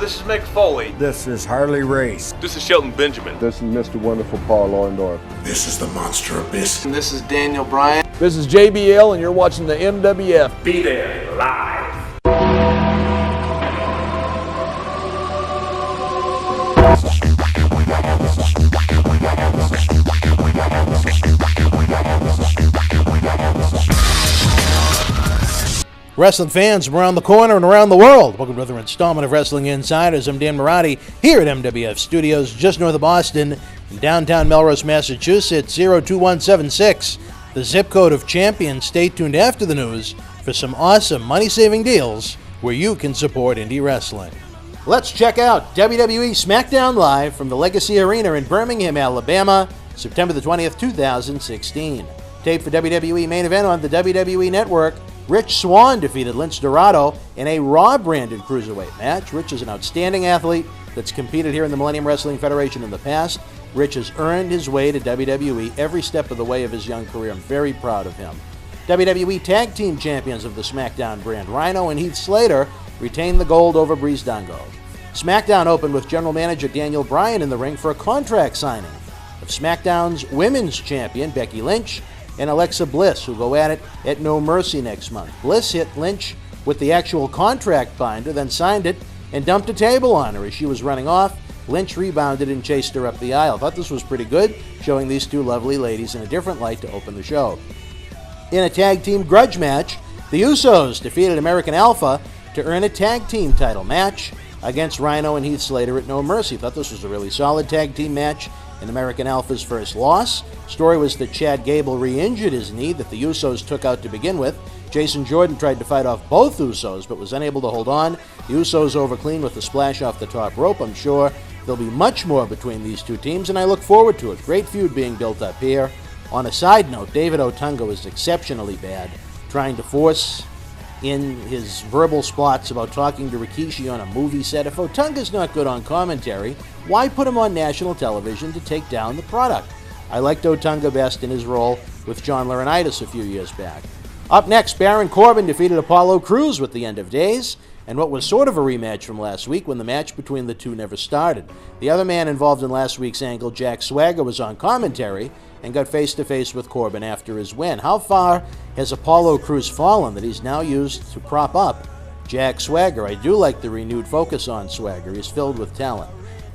This is Mick Foley. This is Harley Race. This is Shelton Benjamin. This is Mr. Wonderful Paul Orndorff. This is the Monster Abyss. And this is Daniel Bryan. This is JBL, and you're watching the MWF. Be there live. Wrestling fans from around the corner and around the world, welcome to another installment of Wrestling Insiders. I'm Dan Marotti here at MWF Studios, just north of Boston, in downtown Melrose, Massachusetts, 02176, the zip code of champions. Stay tuned after the news for some awesome money-saving deals where you can support indie wrestling. Let's check out WWE SmackDown Live from the Legacy Arena in Birmingham, Alabama, September the 20th, 2016. Taped for WWE Main Event on the WWE Network. Rich Swann defeated Lince Dorado in a Raw-branded cruiserweight match. Rich is an outstanding athlete that's competed here in the Millennium Wrestling Federation in the past. Rich has earned his way to WWE every step of the way of his young career. I'm very proud of him. WWE Tag Team Champions of the SmackDown brand, Rhino and Heath Slater, retained the gold over Breezango. SmackDown opened with General Manager Daniel Bryan in the ring for a contract signing of SmackDown's Women's Champion, Becky Lynch, and Alexa Bliss, who go at it at No Mercy next month. Bliss hit Lynch with the actual contract binder, then signed it and dumped a table on her as she was running off. Lynch rebounded and chased her up the aisle. Thought this was pretty good, showing these two lovely ladies in a different light to open the show. In a tag team grudge match, the Usos defeated American Alpha to earn a tag team title match against Rhino and Heath Slater at No Mercy. Thought this was a really solid tag team match in American Alpha's first loss. Story was that Chad Gable re-injured his knee that the Usos took out to begin with. Jason Jordan tried to fight off both Usos but was unable to hold on. The Usos over clean with a splash off the top rope. I'm sure there'll be much more between these two teams, and I look forward to it. Great feud being built up here. On a side note, David Otunga was exceptionally bad, trying to force in his verbal spots about talking to Rikishi on a movie set. If Otunga's not good on commentary, why put him on national television to take down the product? I liked Otunga best in his role with John Laurinaitis a few years back. Up next, Baron Corbin defeated Apollo Crews with the End of Days, and what was sort of a rematch from last week when the match between the two never started. The other man involved in last week's angle, Jack Swagger, was on commentary and got face-to-face with Corbin after his win. How far has Apollo Crews fallen that he's now used to prop up Jack Swagger? I do like the renewed focus on Swagger. He's filled with talent.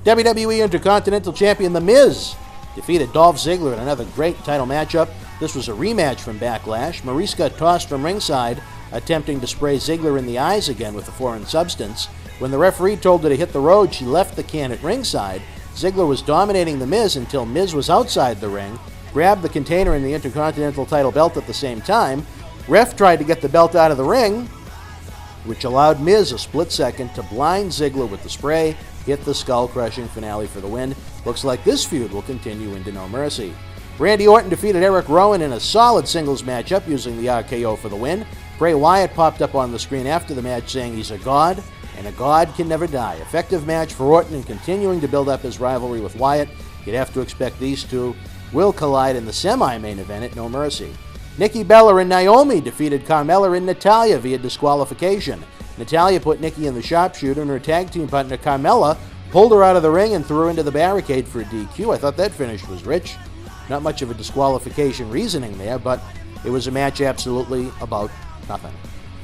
WWE Intercontinental Champion The Miz defeated Dolph Ziggler in another great title matchup. This was a rematch from Backlash. Maurice got tossed from ringside, attempting to spray Ziggler in the eyes again with a foreign substance. When the referee told her to hit the road, she left the can at ringside. Ziggler was dominating The Miz until Miz was outside the ring, grabbed the container and the Intercontinental title belt at the same time. Ref tried to get the belt out of the ring, which allowed Miz a split second to blind Ziggler with the spray, hit the skull-crushing finale for the win. Looks like this feud will continue into No Mercy. Randy Orton defeated Eric Rowan in a solid singles matchup using the RKO for the win. Bray Wyatt popped up on the screen after the match saying he's a god, and a god can never die. Effective match for Orton and continuing to build up his rivalry with Wyatt. You'd have to expect these two will collide in the semi-main event at No Mercy. Nikki Bella and Naomi defeated Carmella and Natalya via disqualification. Natalya put Nikki in the sharpshooter, and her tag team partner Carmella pulled her out of the ring and threw her into the barricade for a DQ. I thought that finish was rich. Not much of a disqualification reasoning there, but it was a match absolutely about nothing.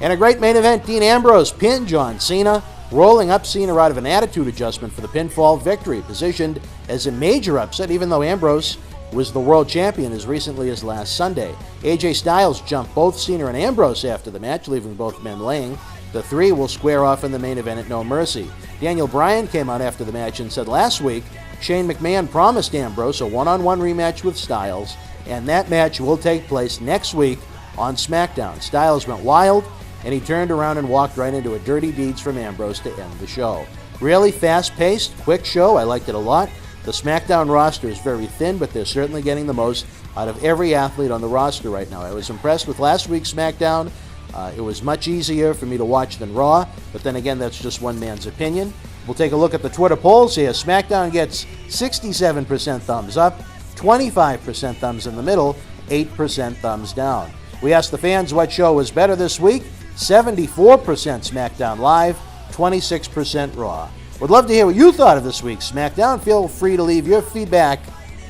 And a great main event, Dean Ambrose pinned John Cena, rolling up Cena out of an attitude adjustment for the pinfall victory, positioned as a major upset, even though Ambrose was the world champion as recently as last Sunday. AJ Styles jumped both Cena and Ambrose after the match, leaving both men laying. The three will square off in the main event at No Mercy. Daniel Bryan came out after the match and said last week Shane McMahon promised Ambrose a one-on-one rematch with Styles, and that match will take place next week on SmackDown. Styles went wild, and he turned around and walked right into a dirty deeds from Ambrose to end the show. Really fast-paced, quick show. I liked it a lot. The SmackDown roster is very thin, but they're certainly getting the most out of every athlete on the roster right now. I was impressed with last week's SmackDown. It was much easier for me to watch than Raw, but then again, that's just one man's opinion. We'll take a look at the Twitter polls here. SmackDown gets 67% thumbs up, 25% thumbs in the middle, 8% thumbs down. We asked the fans what show was better this week. 74% SmackDown Live, 26% Raw. Would love to hear what you thought of this week's SmackDown. Feel free to leave your feedback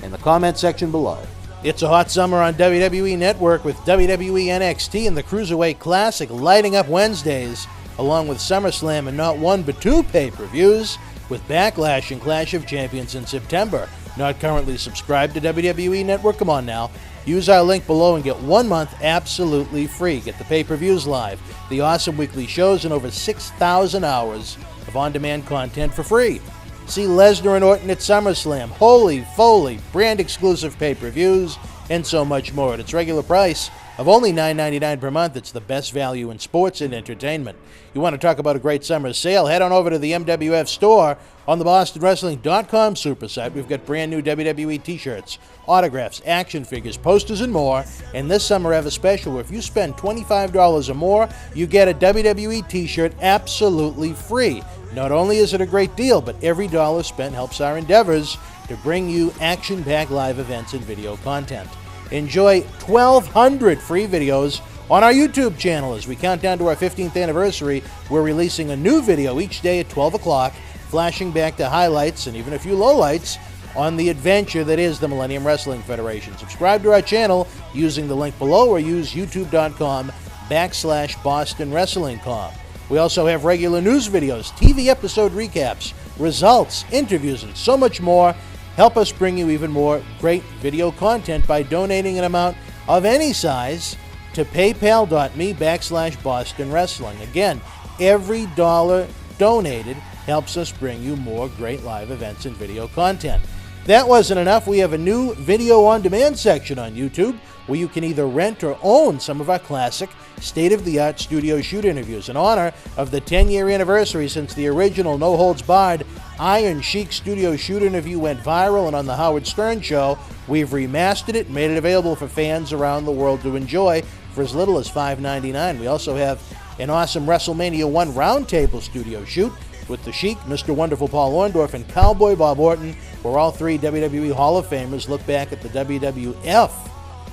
in the comment section below. It's a hot summer on WWE Network with WWE NXT and the Cruiserweight Classic lighting up Wednesdays, along with SummerSlam and not one but two pay-per-views, with Backlash and Clash of Champions in September. Not currently subscribed to WWE Network? Come on now. Use our link below and get 1 month absolutely free. Get the pay-per-views live, the awesome weekly shows, and over 6,000 hours of on-demand content for free. See Lesnar and Orton at SummerSlam, Holy Foley, brand-exclusive pay-per-views, and so much more at its regular price of only $9.99 per month. It's the best value in sports and entertainment. You want to talk about a great summer sale? Head on over to the MWF Store on the BostonWrestling.com super site. We've got brand new WWE t-shirts, autographs, action figures, posters, and more. And this summer, I have a special where if you spend $25 or more, you get a WWE t-shirt absolutely free. Not only is it a great deal, but every dollar spent helps our endeavors to bring you action-packed live events and video content. Enjoy 1,200 free videos on our YouTube channel. As we count down to our 15th anniversary, we're releasing a new video each day at 12 o'clock, flashing back to highlights and even a few lowlights on the adventure that is the Millennium Wrestling Federation. Subscribe to our channel using the link below or use youtube.com/BostonWrestlingCom. We also have regular news videos, TV episode recaps, results, interviews, and so much more. Help us bring you even more great video content by donating an amount of any size to paypal.me/Boston Wrestling. Again, every dollar donated helps us bring you more great live events and video content. That wasn't enough. We have a new video on demand section on YouTube where you can either rent or own some of our classic state-of-the-art studio shoot interviews. In honor of the 10-year anniversary since the original No Holds Barred Iron Sheik studio shoot interview went viral and on the Howard Stern Show, we've remastered it and made it available for fans around the world to enjoy for as little as $5.99. We also have an awesome WrestleMania 1 roundtable studio shoot with the Sheik, Mr. Wonderful Paul Orndorff, and Cowboy Bob Orton, where all three WWE Hall of Famers look back at the WWF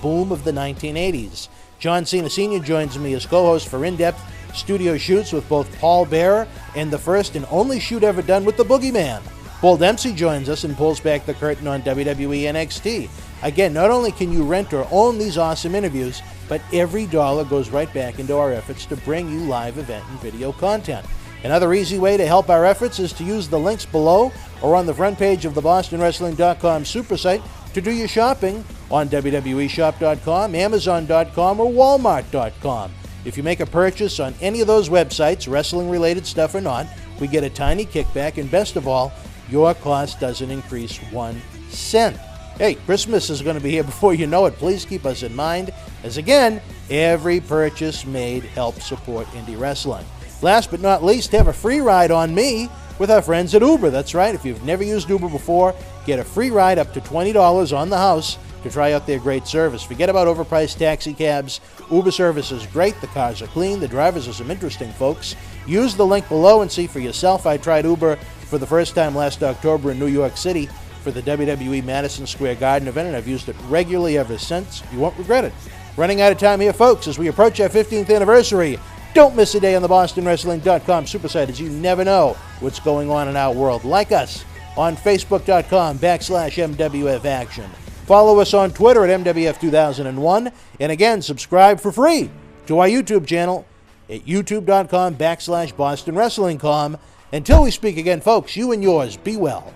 boom of the 1980s. John Cena Sr. joins me as co-host for in-depth studio shoots with both Paul Bearer and the first and only shoot ever done with the Boogeyman. Bull Dempsey joins us and pulls back the curtain on WWE NXT. Again, not only can you rent or own these awesome interviews, but every dollar goes right back into our efforts to bring you live event and video content. Another easy way to help our efforts is to use the links below or on the front page of the BostonWrestling.com super site to do your shopping on WWEshop.com, Amazon.com, or Walmart.com. If you make a purchase on any of those websites, wrestling-related stuff or not, we get a tiny kickback, and best of all, your cost doesn't increase 1 cent. Hey, Christmas is going to be here before you know it. Please keep us in mind, as again, every purchase made helps support indie wrestling. Last but not least, have a free ride on me with our friends at Uber. That's right, if you've never used Uber before, get a free ride up to $20 on the house to try out their great service. Forget about overpriced taxi cabs. Uber service is great. The cars are clean. The drivers are some interesting folks. Use the link below and see for yourself. I tried Uber for the first time last October in New York City for the WWE Madison Square Garden event, and I've used it regularly ever since. You won't regret it. Running out of time here, folks, as we approach our 15th anniversary. Don't miss a day on the BostonWrestling.com super site, as you never know what's going on in our world. Like us on Facebook.com/MWF Action. Follow us on Twitter at MWF2001. And again, subscribe for free to our YouTube channel at youtube.com/BostonWrestlingCom. Until we speak again, folks, you and yours, be well.